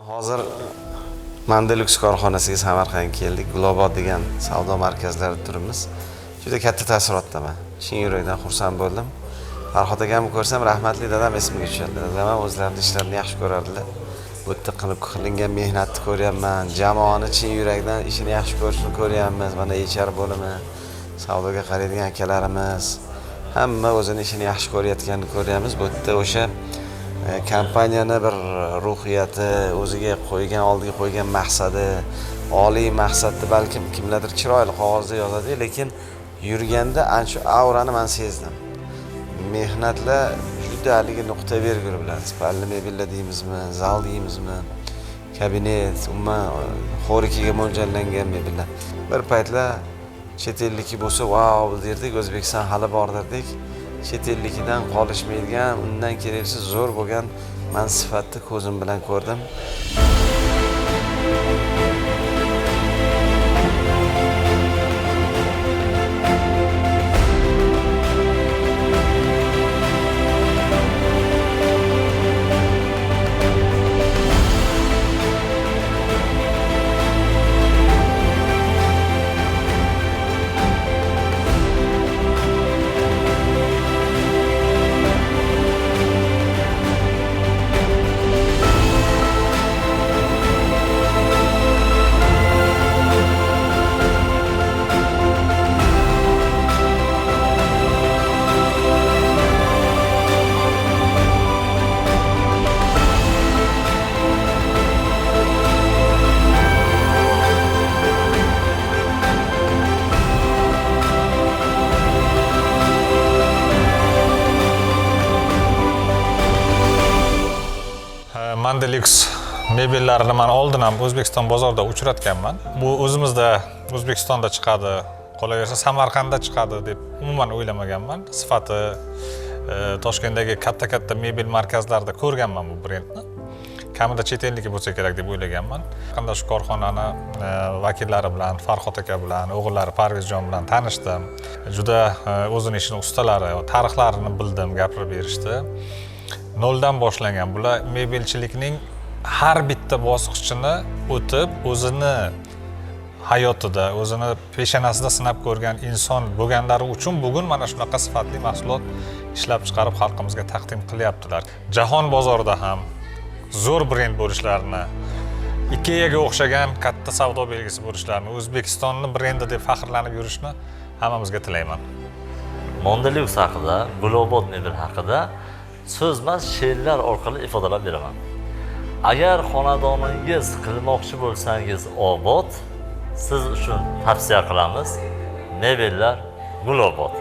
Hozir Mandelux korxonasiga Samarqandga keldik. Global degan savdo markazlarida turibmiz. Juda katta taassurotdaman. Chin yurakdan xursand bo'ldim. Farhod akamni ko'rsam, rahmatli dadam esimga tushadi. Dadam o'zlarining ishlarini yaxshi ko'rardilar. Bu yerda qilingan mehnatni ko'ryapman. Jamoani chin yurakdan ishini yaxshi ko'rishini ko'ryapmiz. Mana HR bo'limi, savdoga qaraydigan akalarimiz, hamma o'zini ishini yaxshi ko'rayotganini ko'ryapmiz. Bu yerda o'sha kompaniyani bir ruhiyati, o'ziga oldiga qo'ygan maqsadi, oliy maqsadni balkim kimlardir chiroyli qog'ozda yozadi, lekin yurganda ana shu aurani men sezdim. Mehnatlar juda haligi nuqta vergul bilan, spalli mebellar deymizmi, zal deymizmi, kabinet, umuman xo'rikiga mo'ljallangan mebellar. Bir paytlar chet elniki bo'lsa, "Vau" derdik, O'zbekiston hali bor derdik. Chet ellikidan qolishmaydigan, undan kerakli zo'r bo'lgan men sifatni ko'zim bilan ko'rdim. Mandelux mebellarini men oldin ham O'zbekiston bozorida uchratganman. Bu o'zimizda O'zbekistonda chiqadi, qolaversa Samarqandda chiqadi deb umuman o'ylamaganman. Sifati Toshkentdagi katta mebel markazlarida ko'rganman bu brendni. Kamida chet elniki bo'lsa kerak deb o'ylaganman. Qanday shu korxonani vakillari bilan, Farhod aka bilan, o'g'illari Parvizjon bilan tanishdim. Juda o'zining ishining ustalari, tarixlarini bildim, gapirib berishdi. Noldan boshlangan. Bular mebelchilikning har bitta bosqichini o'tib, o'zini hayotida, o'zini peshonasida sinab ko'rgan inson bo'lganlari uchun bugun mana shunaqa sifatli mahsulot ishlab chiqarib xalqimizga taqdim qilyaptilar. Jahon bozorida ham zo'r brend bo'lishlarini, Ikeaga o'xshagan katta savdo belgisi bo'lishlarini, O'zbekistonni brendi deb faxrlanib yurishni hammamizga tilayman. Mandelux haqida, Global mebel haqida so'zmas she'rlar orqali ifodalab beraman. Agar xonadoningiz qilmoqchi bo'lsangiz obod, siz uchun tavsiya qilamiz. Mebellar Global.